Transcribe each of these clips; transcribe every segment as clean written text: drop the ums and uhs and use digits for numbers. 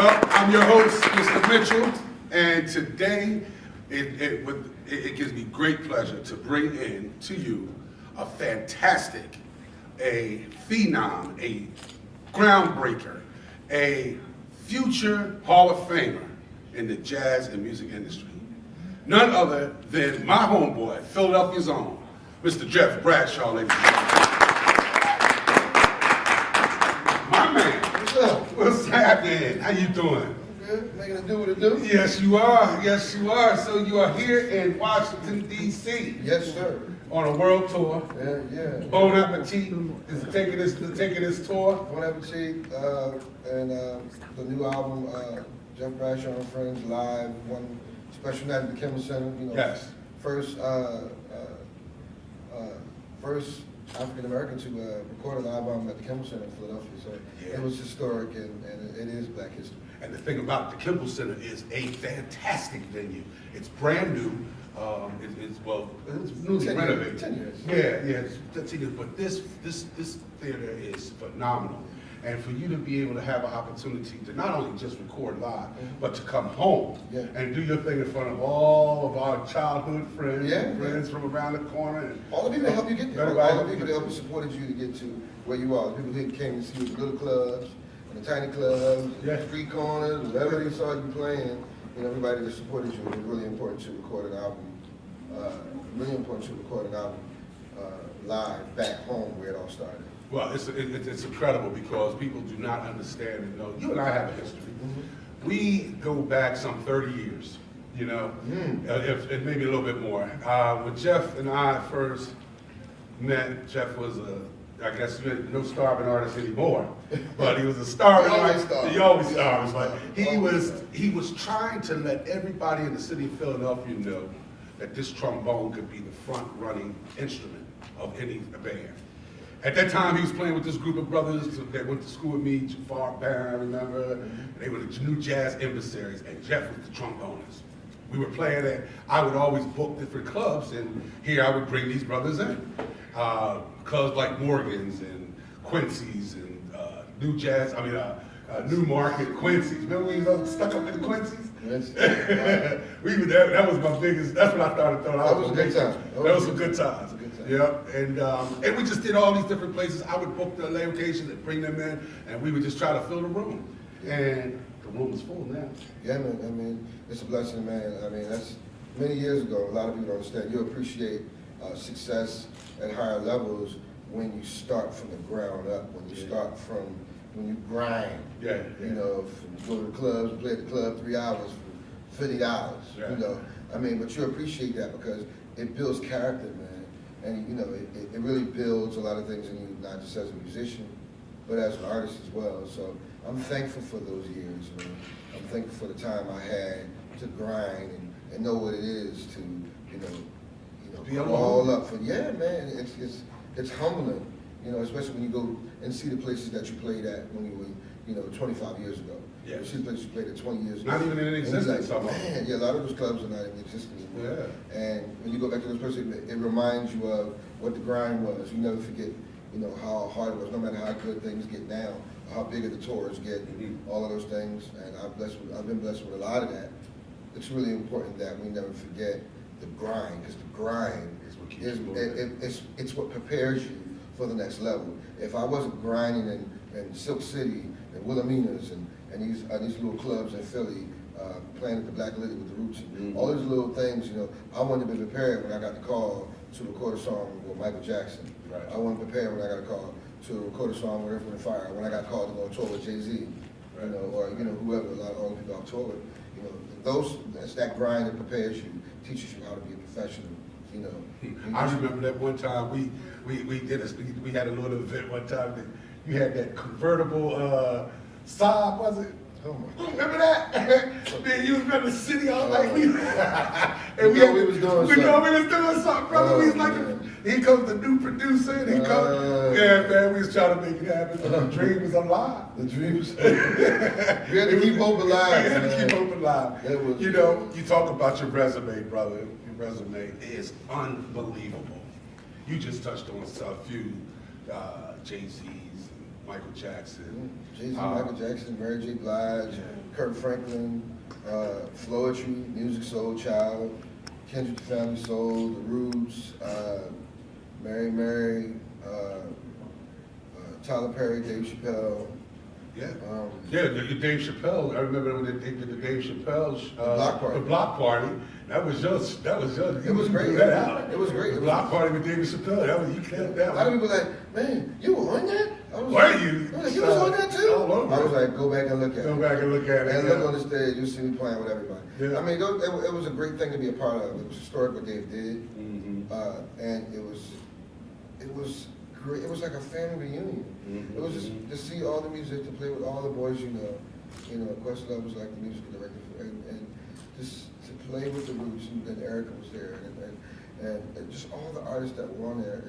Well, I'm your host, Mr. Mitchell, and today it gives me great pleasure to bring in to you a fantastic, a phenom, a groundbreaker, a future Hall of Famer in the jazz and music industry. None other than my homeboy, Philadelphia's own, Mr. Jeff Bradshaw, ladies and gentlemen. My man, What's up? what's happening? How you doing? Good. Making it do what it do? Yes, you are. Yes, you are. So you are here in Washington, D.C. Yes, sir. on a world tour. Yeah. Bon Appetit is taking this tour. Bon Appetit, and the new album, Jeff Bradshaw and Friends Live, one special night at the Kimmel Center. You know, Yes. First African American to record an album at the Kimmel Center in Philadelphia. So Yeah. it was historic, and it is Black history. And the thing about the Kimmel Center is a fantastic venue. It's brand new. It's newly 10 years. renovated. 10 years. Yeah, it's 10 years. But this theater is phenomenal. And for you to be able to have an opportunity to not only just record live, but to come home and do your thing in front of all of our childhood friends, friends from around the corner. And all the people that helped you get there. Everybody. All the people that helped supported you to get to where you are. The people who came to see you at the little clubs, and the tiny clubs, street corners, wherever they saw you playing. You know, everybody that supported you. It was really important to record an album. Live back home where it all started. Well, it's incredible because people do not understand and know. You and I have a history. Mm-hmm. We go back some 30 years, you know, and maybe a little bit more. When Jeff and I first met, Jeff was I guess no starving artist anymore, but he was a starving artist. He always starved. But he was trying to let everybody in the city of Philadelphia know that this trombone could be the front-running instrument of any band. At that time, he was playing with this group of brothers that went to school with me, Jafar Band, I remember. They were the new jazz emissaries, and Jeff was the trombonist. We were playing at, I would always book different clubs, and here I would bring these brothers in. Clubs like Morgan's and Quincy's and New Market, Quincy's. Remember we was stuck up in the Quincy's? That was my biggest, that's when I started throwing out. That was a good time. That was some good times. Yeah, and we just did all these different places. I would book the locations and bring them in, and we would just try to fill the room. And the room is full now. Yeah, man. I mean, it's a blessing, man. I mean, that's many years ago. A lot of people don't understand. You appreciate success at higher levels when you start from the ground up. When you grind. Yeah. You know, go to the clubs, play at the club 3 hours for $50. Yeah. You know, I mean, but you appreciate that because it builds character, man. And you know, it really builds a lot of things in you, not just as a musician, but as an artist as well. So I'm thankful for those years, man. I'm thankful for the time I had to grind and know what it is to, you know, all up for. Yeah, man. It's humbling, you know, especially when you go and see the places that you played at when you were, 25 years ago. Yeah. You see the places you played at 20 years ago. Not even in existence. Like, man, yeah, a lot of those clubs are not in existence anymore. Yeah. And when you go back to those places, it reminds you of what the grind was. You never forget, how hard it was, no matter how good things get now, or how big the tours get, all of those things. And I've been blessed with a lot of that. It's really important that we never forget the grind, because the grind it's what prepares you for the next level. If I wasn't grinding in Silk City and Wilhelmina's and these little clubs in Philly, playing at the Black Lily with the Roots, all these little things, I wanted to be prepared when I got the call to record a song with Michael Jackson. Right. I wasn't prepared when I got a call to record a song with Earth, Wind & Fire, when I got called to go on tour with Jay-Z, or whoever, a lot of other people I've toured with. It's that grind that prepares you, teaches you how to be a professional. I remember that one time we had a little event one time that you had that convertible Saab, was it? Oh my. Remember that? Man, you was in the city all night. We was doing something, brother. We was like, here comes the new producer, and he comes. Yeah, man, we was trying to make it happen. The dream was alive. The dream was alive. We had to keep hope alive. We had to keep hope alive. You talk about your resume, brother. Your resume is unbelievable. You just touched on a few Jay-Z's, Michael Jackson. Jay-Z, Michael Jackson, Mary J. Blige, Kirk Franklin, Floetry, Music Soul Child, Kendrick the Family Soul, The Roots, Mary, Tyler Perry, Dave Chappelle. Yeah, Dave Chappelle. I remember when they did the Dave Chappelle Block Party. The Block Party. That was yours. It was great. It was great. The Block Party with David Chappelle. You killed that A lot of one. people like, man, you were on that? Were you? I was like, you was on that too? All over. I was like, go back and look at it. Go back and look at it. And look on the stage, you'll see me playing with everybody. Yeah. I mean, it was a great thing to be a part of. It was historic what Dave did, and it was great. It was like a family reunion. It was just to see all the music, to play with all the boys you know. Questlove was like the music director, and just to play with the Roots, and Erica was there, and just all the artists that were on there.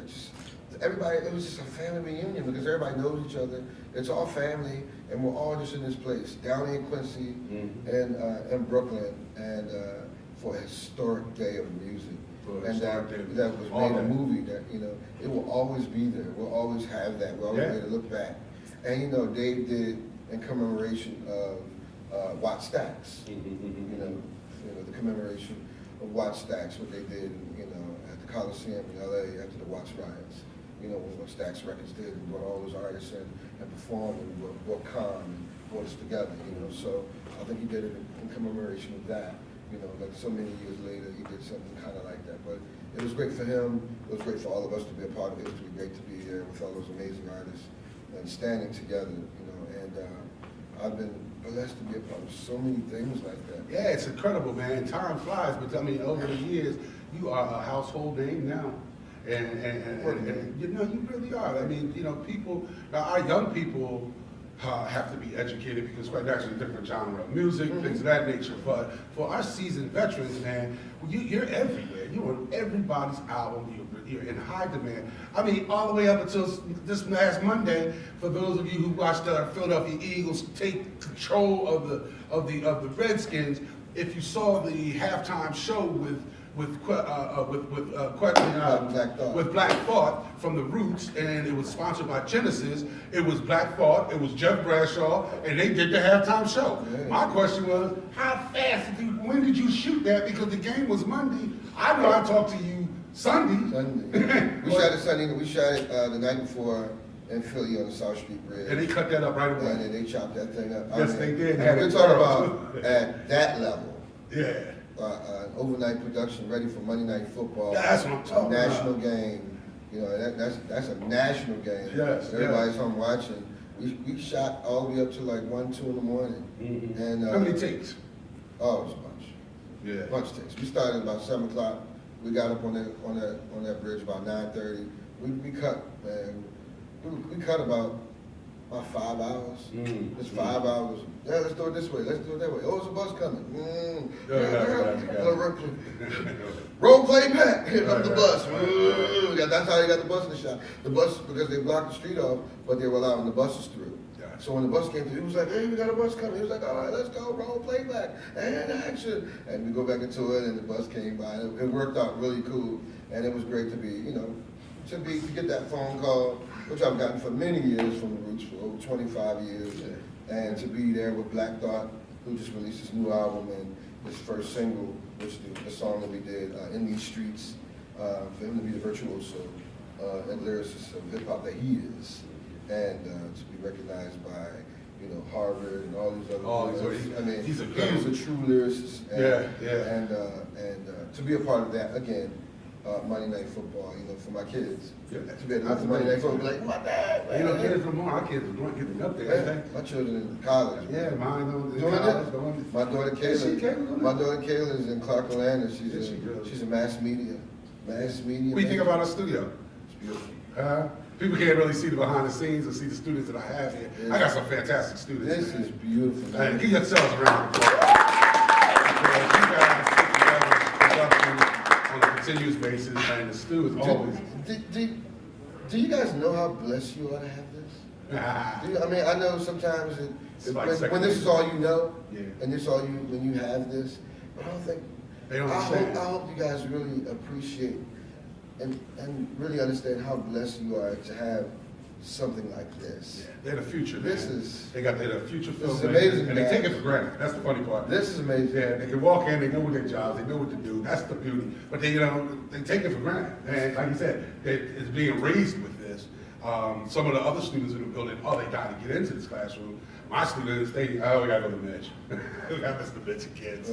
Everybody, it was just a family reunion because everybody knows each other. It's all family, and we're all just in this place down in Quincy and Brooklyn, and for a historic day of music. And that was made a movie that, it will always be there. We'll always have that. We'll always be able to look back. And Dave did in commemoration of Watt Stacks. The commemoration of Watt Stacks, what they did, at the Coliseum in LA after the Watts riots. When Stax Records did, and brought all those artists in and performed and brought Khan and brought us together, So I think he did it in commemoration of that. Like so many years later, he did something kind of like that. But it was great for him. It was great for all of us to be a part of it. It was great to be there with all those amazing artists and standing together, And I've been blessed to be a part of so many things like that. Yeah, it's incredible, man. Time flies, but I mean, over the years, you are a household name now. And you really are. I mean, people, our young people have to be educated because quite naturally different genre of music, things of that nature. But for our seasoned veterans, man, you're everywhere. You're on everybody's album. You're in high demand. I mean, all the way up until this last Monday. For those of you who watched the Philadelphia Eagles take control of the Redskins, if you saw the halftime show with Black Thought from the Roots, and it was sponsored by Genesis. It was Black Thought, it was Jeff Bradshaw, and they did the halftime show. Yeah. My question was, when did you shoot that? Because the game was Monday. I know I talked to you Sunday. We shot it Sunday. We shot it the night before in Philly on the South Street Bridge. And they cut that up right away. And then they chopped that thing up. Yes, they did. We're talking about at that level. Yeah. An overnight production ready for Monday Night Football. That's what I'm talking about. National game. That's a national game. Yes. Everybody's home watching. We shot all the way up to like 1, 2 in the morning. And how many takes? Oh, it was a bunch. Yeah. Bunch of takes. We started about 7 o'clock. We got up on that bridge about 9:30. We cut, man. We cut about 5 hours. It's 5 hours. Yeah, let's do it this way. Let's do it that way. Oh, there's a bus coming. Roll play back. Here comes the bus. That's how they got the bus in the shot. The bus, because they blocked the street off, but they were allowing the buses through. So when the bus came through, he was like, hey, we got a bus coming. He was like, all right, let's go, roll playback, and action. And we go back into it, and the bus came by. It worked out really cool, and it was great to be, to get that phone call, which I've gotten for many years from the Roots, for over 25 years, and to be there with Black Thought, who just released his new album and his first single, which the song that we did, In These Streets, for him to be the virtuoso and lyricist of hip-hop that he is. And to be recognized by, Harvard and all these other things. I mean, he was a true lyricist. And, And to be a part of that, again, Monday Night Football, for my kids. To be able to go Monday Night Football, like, my dad, man. Kids from our kids are getting up there. My children in college. Yeah, mine doing it. My daughter Kayla is in Clark, Atlanta. She's a mass media. What do you think about our studio? It's beautiful. People can't really see the behind the scenes or see the students that I have here. I got some fantastic students. This is beautiful. And give yourselves a round of applause. Because you guys put together production on a continuous basis, and the stew is always. Do you guys know how blessed you are to have this? I know sometimes when this is all you know, and this is all when you have this, but I don't think. I hope you guys really appreciate and really understand how blessed you are to have something like this. Yeah, they're the future, man. They got their future this is filmmakers, amazing, and they man. take it for granted. That's the funny part. This is amazing. Yeah, they can walk in, they know their jobs, they know what to do. That's the beauty. But they, they take it for granted. And like you said, it's being raised with this. Some of the other students in the building, they got to get into this classroom. My students, we gotta go to Mitch. We got Mr. Mitch and kids,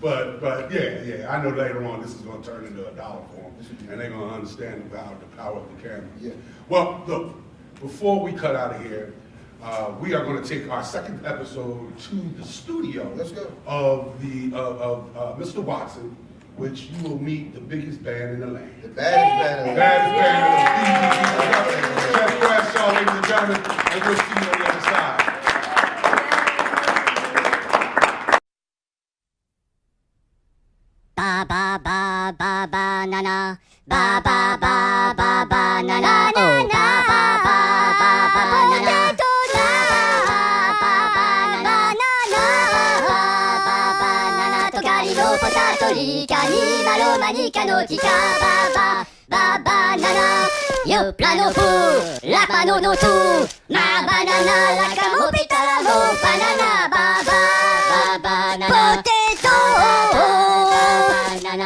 But yeah, I know later on this is gonna turn into a dollar for them, and they're gonna understand the power of the camera. Yeah. Well, look, before we cut out of here, we are gonna take our second episode to the studio. Let's go. Of Mr. Watson, which you will meet the biggest band in the land. The baddest band. Jeff Bradshaw, ladies and gentlemen, and we'll see you on the other side. Ba ba ba ba ba na na, ba ba ba ba ba na na, oh ba ba ba ba ba na na, ba ba ba ba na na, ba ba ba na na, Tocari no potatori cani malo manica no tica, ba ba ba na na, yo plano fu, la mano no tu, ma banana la camo pitala mo banana, ba ba na na, potato.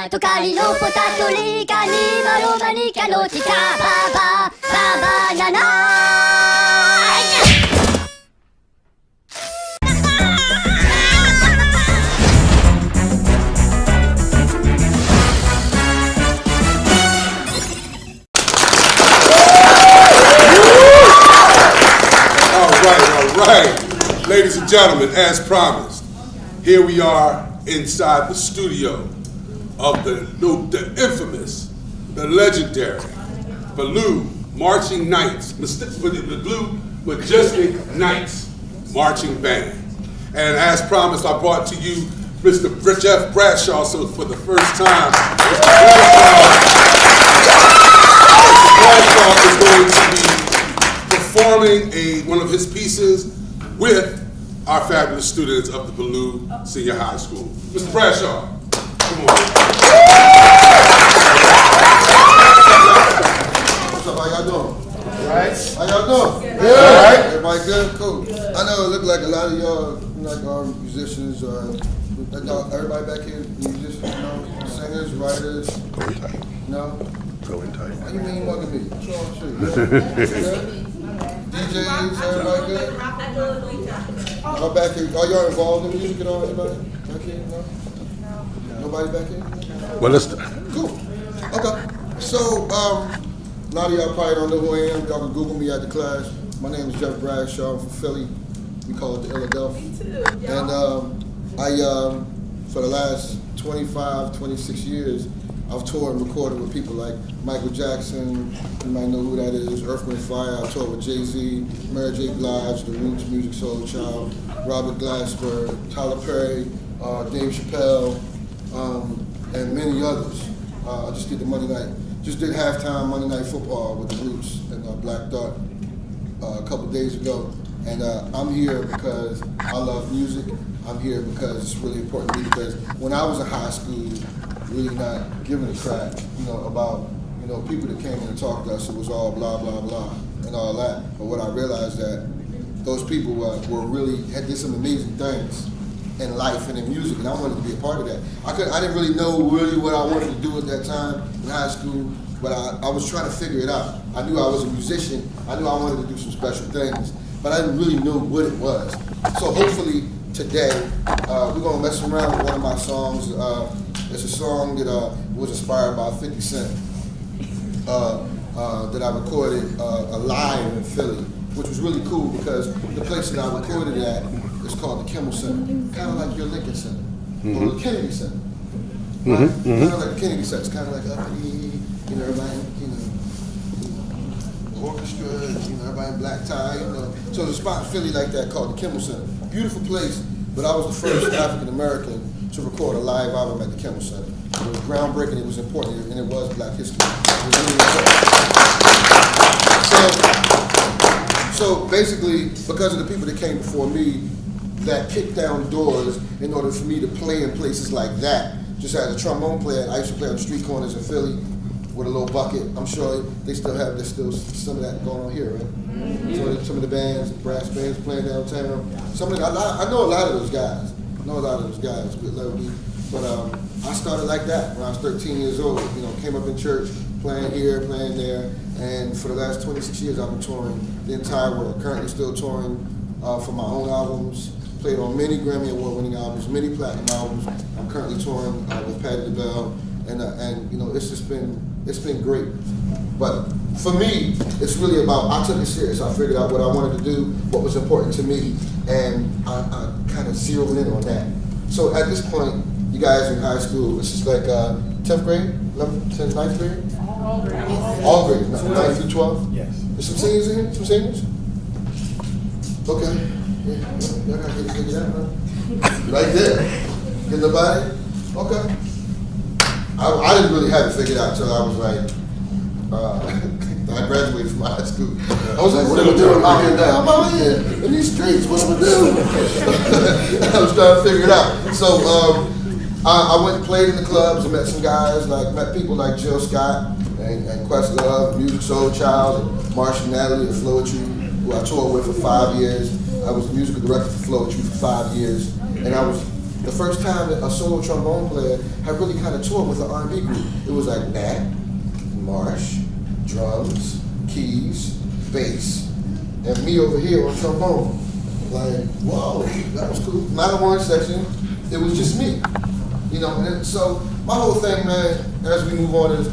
Tocari no potatori cani malo manica no tica, ba na na. All right. Ladies and gentlemen, as promised, here we are inside the studio of the infamous, the legendary Ballou Marching Knights, the Blue Majestic Knights Marching Band. And as promised, I brought to you Mr. Jeff Bradshaw. So for the first time, Mr. Bradshaw is going to be performing one of his pieces with our fabulous students of the Ballou Senior High School. Mr. Bradshaw, come on. What's up? How y'all doing? Right. How y'all doing? Good. All right. Everybody good? Cool. I know it look like a lot of y'all, like our musicians, everybody back here, musicians, singers, writers. Going tight. No? Going tight. What do you mean mugging me? What's wrong with you? DJs, everybody good? Y'all back here, are y'all involved in music at all? Anybody back here? No? Nobody back here? Well, let's. Cool. Okay. So, a lot of y'all probably don't know who I am. Y'all can Google me at the class. My name is Jeff Bradshaw. I'm from Philly. We call it the Philadelphia. Me too. And I, for the last 25, 26 years, I've toured and recorded with people like Michael Jackson. You might know who that is. Earth, Wind, Fire. I toured with Jay-Z, Mary J. Blige, The Roots, Music Soul Child, Robert Glasper, Tyler Perry, Dave Chappelle, and many others. I just did did halftime Monday Night Football with The Roots and Black Dart a couple days ago. And I'm here because I love music. I'm here because it's really important to me, because when I was in high school, really not giving a crap, about, people that came in and talked to us, it was all blah, blah, blah, and all that. But what I realized that those people did some amazing things in life and in music, and I wanted to be a part of that. I didn't really know really what I wanted to do at that time in high school, but I was trying to figure it out. I knew I was a musician. I knew I wanted to do some special things, but I didn't really know what it was. So hopefully today, we're gonna mess around with one of my songs. It's a song that was inspired by 50 Cent that I recorded live in Philly, which was really cool because the place that I recorded it at is called the Kimmel Center, kind of like your Lincoln Center, or the Kennedy Center. Right? Kind of like the Kennedy Center. It's kind of like uppity, everybody, orchestra, everybody in black tie, So there's a spot in Philly like that called the Kimmel Center. Beautiful place, but I was the first African American to record a live album at the Kimmel Center. It was groundbreaking, it was important, and it was Black History. It was really important. So basically, because of the people that came before me that kicked down doors in order for me to play in places like that, just as a trombone player, I used to play on the street corners in Philly, with a little bucket. I'm sure there's still some of that going on here, right? Some of the bands, brass bands playing downtown. I know a lot of those guys. With Love Beat. But I started like that when I was 13 years old. Came up in church, playing here, playing there, and for the last 26 years I've been touring the entire world. Currently still touring for my own albums. Played on many Grammy Award-winning albums, many platinum albums. I'm currently touring with Patti LaBelle, and it's been great. But for me, it's really about, I took it serious. I figured out what I wanted to do, what was important to me, and I kind of zeroed in on that. So at this point, you guys are in high school. This is like 10th grade, 11th, 10th, 9th grade? All grades, 9th through 12? Yes. There's some seniors in here? Some seniors? Okay. Yeah, y'all gotta get that, huh? Right there. Get nobody? Okay. I didn't really have it figured out until I was like, I graduated from high school. I was like, what am I doing out here now? I'm out here in these streets, what am I doing? I was trying to figure it out. So I went and played in the clubs and met some guys, met people like Jill Scott and Questlove, Music Soul Child, and Marcia Natalie of Floetry, who I toured with for 5 years. I was the musical director for Floetry for 5 years, and I was the first time that a solo trombone player had really kind of toured with an R&B group. It was like Nat, Marsh, drums, keys, bass, and me over here on trombone. Like, whoa, that was cool. Not a horn section, it was just me. And so my whole thing, man, as we move on is,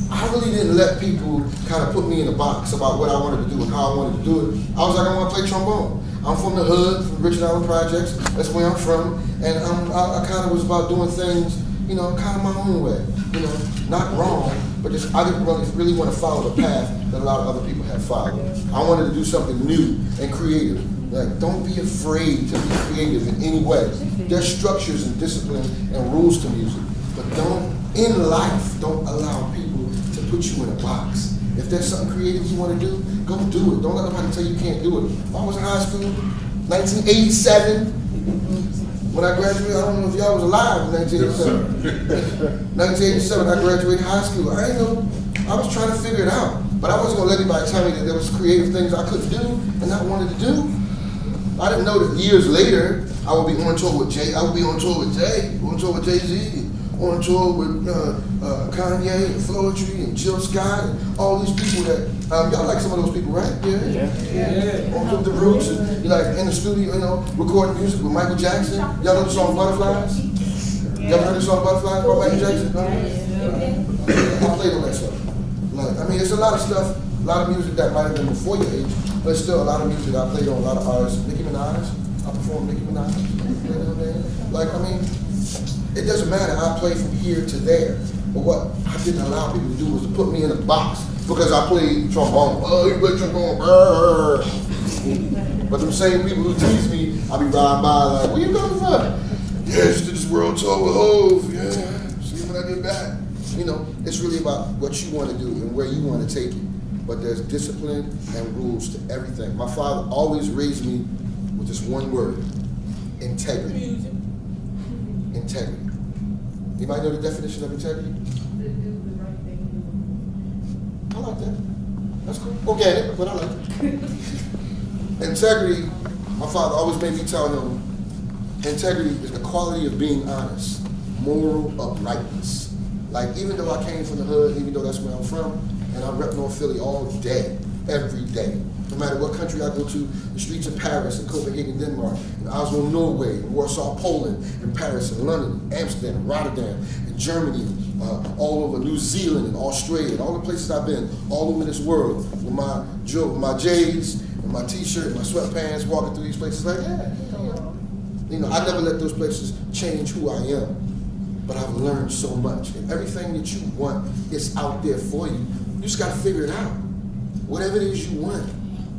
I really didn't let people kind of put me in a box about what I wanted to do and how I wanted to do it. I was like, I want to play trombone. I'm from the hood, from Richard Allen Projects. That's where I'm from. And I kind of was about doing things, kind of my own way. Not wrong, but just I didn't really want to follow the path that a lot of other people had followed. I wanted to do something new and creative. Like, don't be afraid to be creative in any way. There's structures and discipline and rules to music, but in life, don't allow people to put you in a box. If there's something creative you want to do, go do it. Don't let nobody tell you can't do it. When I was in high school, 1987, when I graduated, I don't know if y'all was alive in 1987. 1987, I graduated high school. I didn't know, I was trying to figure it out. But I wasn't gonna let anybody tell me that there was creative things I couldn't do and not wanted to do. I didn't know that years later, I would be on tour with Jay, I would be on tour with Jay, on tour with Jay-Z, on tour with Kanye and Floetry and Jill Scott and all these people that, y'all like some of those people, right? Yeah. On tour with the Roots, and you're like in the studio, recording music with Michael Jackson. Y'all know the song Butterflies? Y'all ever heard the song Butterflies by Michael Jackson? I played on that song. It's a lot of stuff, a lot of music that might have been before your age, but it's still a lot of music I played on, a lot of artists. Nicki Minaj, I performed Nicki Minaj. It doesn't matter, I play from here to there. But what I didn't allow people to do was to put me in a box because I played trombone. Oh, you play trombone, But them same people who tease me, I be riding by like, where you coming from? Yeah, just did this world tour with Hov. Yeah, see when I get back. It's really about what you want to do and where you want to take it. But there's discipline and rules to everything. My father always raised me with this one word: integrity. Integrity. Anybody know the definition of integrity? I like that. That's cool. Organic, but I like it. Integrity, my father always made me tell him, integrity is the quality of being honest, moral uprightness. Like, even though I came from the hood, even though that's where I'm from, and I rep North Philly all day, every day. No matter what country I go to, the streets of Paris and Copenhagen, Denmark, and Oslo, Norway, and Warsaw, Poland, and Paris, and London, Amsterdam, Rotterdam, and Germany, all over New Zealand and Australia, and all the places I've been, all over this world, with my J's, and my t-shirt, and my sweatpants, walking through these places like, I never let those places change who I am. But I've learned so much. And everything that you want is out there for you. You just gotta figure it out. Whatever it is you want.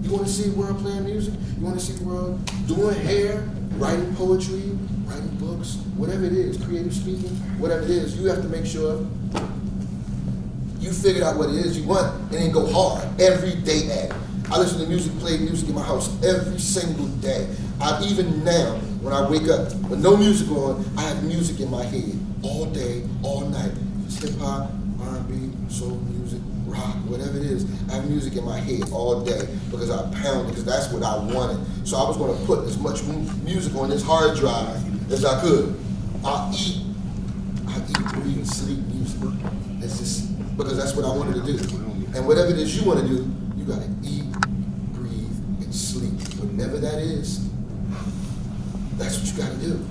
You wanna see the world playing music? You wanna see the world doing hair, writing poetry, writing books, whatever it is, creative speaking, whatever it is, you have to make sure you figure out what it is you want and then go hard every day at it. I listen to music, play music in my house every single day. Even now, when I wake up, with no music on, I have music in my head all day, all night. If it's hip hop, R&B, soul music, rock, whatever it is. I have music in my head all day because I pound it, because that's what I wanted. So I was going to put as much music on this hard drive as I could. I eat, breathe, and sleep music. It's just because that's what I wanted to do. And whatever it is you want to do, you got to eat, breathe, and sleep. Whatever that is, that's what you got to do.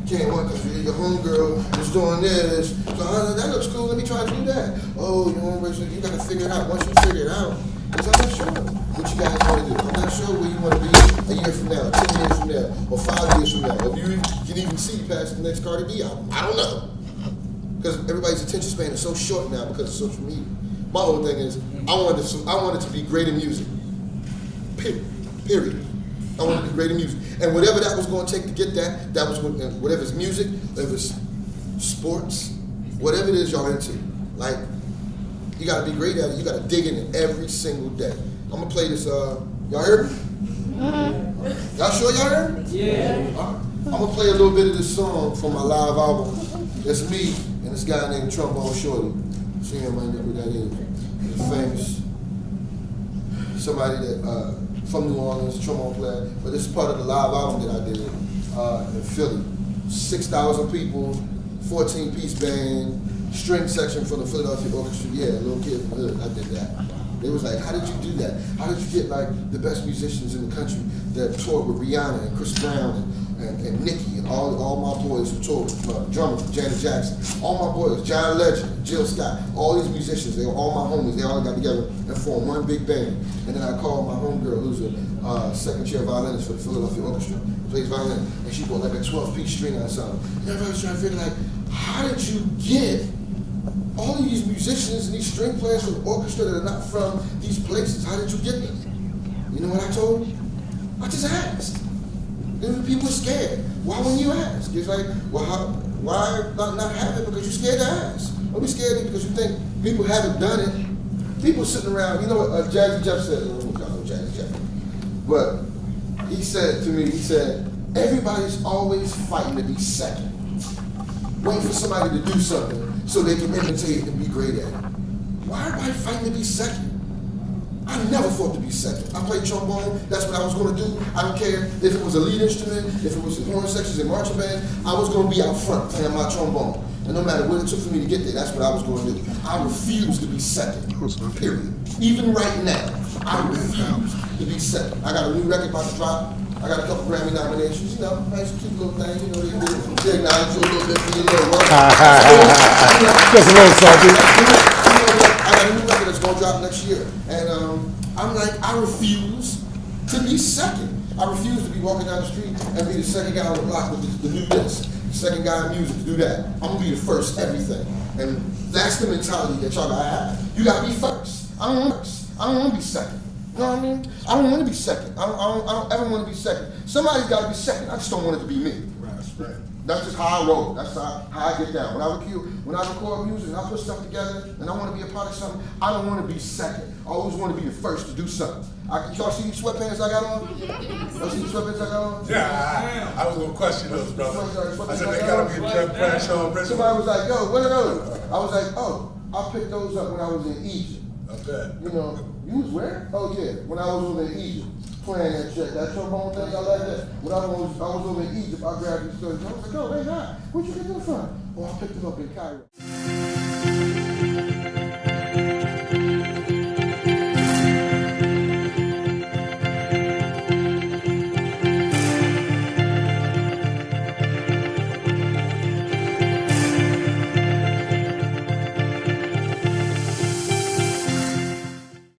Can't want because your homegirl is doing this. So that looks cool. Let me try to do that. Oh, you got to figure it out. Once you figure it out, because I'm not sure what you guys want to do. I'm not sure where you want to be a year from now, 10 years from now, or 5 years from now. Or if you can even see past the next Cardi B album. I don't know. Because everybody's attention span is so short now because of social media. My whole thing is I wanted to be great in music. Period. I wanted to be great in music. And whatever that was going to take to get that was whatever it's music, whatever it's sports, whatever it is y'all into. Like, you got to be great at it. You got to dig in it every single day. I'm going to play this. Y'all heard me? Y'all sure y'all heard me? Yeah. I'm going to play a little bit of this song from my live album. It's me and this guy named Trombone Shorty. See him, might know who that is. He's a famous, somebody that, from New Orleans, trombone player. But this is part of the live album that I did in Philly. 6,000 people, 14-piece band, string section from the Philadelphia Orchestra. Yeah, a little kid from the hood, I did that. They was like, how did you do that? How did you get like the best musicians in the country that toured with Rihanna and Chris Brown and Nicki and all my boys who toured with drummer from Janet Jackson, all my boys, John Legend, Jill Scott, all these musicians, they were all my homies, they all got together and formed one big band. And then I called my homegirl who's a second chair violinist for the Philadelphia Orchestra, who plays violin, and she brought like a 12-piece string ensemble. And everybody was trying to figure like, how did you get all of these musicians and these string players from the orchestra that are not from these places? How did you get them? You know what I told them? I just asked. Then people were scared. Why wouldn't you ask? It's like, well, why not have it? Because you're scared to ask. Don't be scared because you think people haven't done it. People sitting around, you know what Jazzy Jeff said? I don't know if y'all know Jazzy Jeff. But he said to me, he said, everybody's always fighting to be second. Waiting for somebody to do something so they can imitate and be great at it. Why everybody fighting to be second? I never fought to be second. I played trombone, that's what I was going to do. I don't care if it was a lead instrument, if it was the horn sections in marching band, I was going to be out front playing my trombone. And no matter what it took for me to get there, that's what I was going to do. I refuse to be second, period. Even right now, I refuse to be second. I got a new record about to drop. I got a couple Grammy nominations, you know, nice cute little thing, you know, they acknowledge you a little bit for your little work. Just a little salty. I got a new record that's gonna drop next year. And I'm like, I refuse to be second. I refuse to be walking down the street and be the second guy on the block with the new disc, the second guy in music to do that. I'm gonna be the first everything. And that's the mentality that y'all gotta have. You gotta be first. I don't want to be second. You know what I mean? I don't want to be second. I don't ever want to be second. Somebody's got to be second. I just don't want it to be me. Right. That's just how I roll. That's how I get down. When I record music and I put stuff together and I want to be a part of something, I don't want to be second. I always want to be the first to do something. Y'all see these sweatpants I got on? Y'all see these sweatpants I got on? Yeah, I was going to question those, brother. I said, they got to be a Bradshaw original. Somebody was like, yo, what are those? I was like, oh, I picked those up when I was in Egypt. Okay. You know, you was where? Oh yeah, when I was over in Egypt, playing that trombone thing, I like that. When I was over in Egypt, I grabbed these stories. I was like, oh, hey, hi, where'd you get them from? Oh, I picked them up in Cairo.